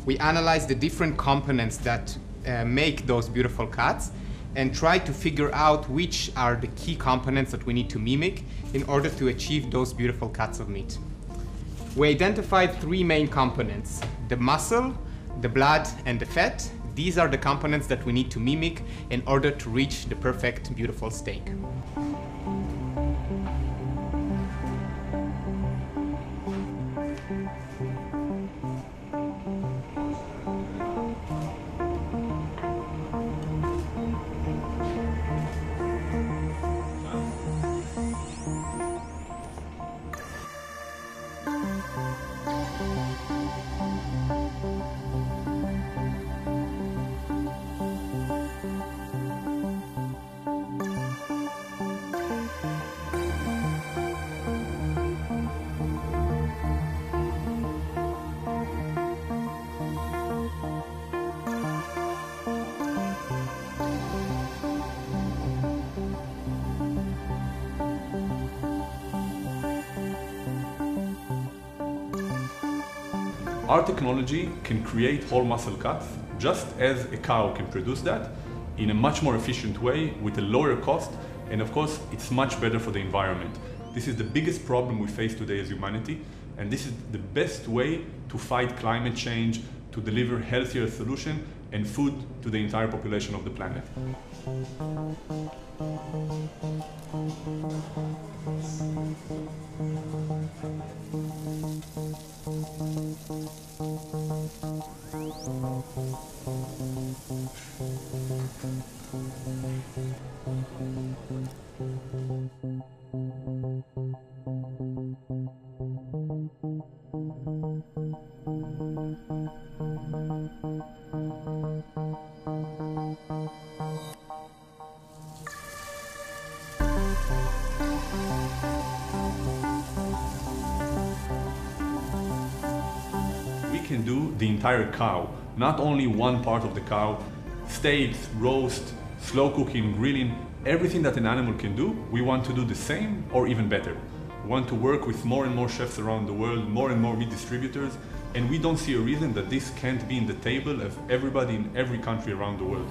We analyze the different components that make those beautiful cuts and try to figure out which are the key components that we need to mimic in order to achieve those beautiful cuts of meat. We identified three main components: the muscle, the blood, and the fat. These are the components that we need to mimic in order to reach the perfect, beautiful steak. Our technology can create whole muscle cuts just as a cow can produce that in a much more efficient way with a lower cost, and of course it's much better for the environment. This is the biggest problem we face today as humanity, and this is the best way to fight climate change, to deliver healthier solution and food to the entire population of the planet. We can do the entire cow, not only one part of the cow. Steaks, roast, slow cooking, grilling, everything that an animal can do, we want to do the same or even better. We want to work with more and more chefs around the world, more and more meat distributors, and we don't see a reason that this can't be in the table of everybody in every country around the world.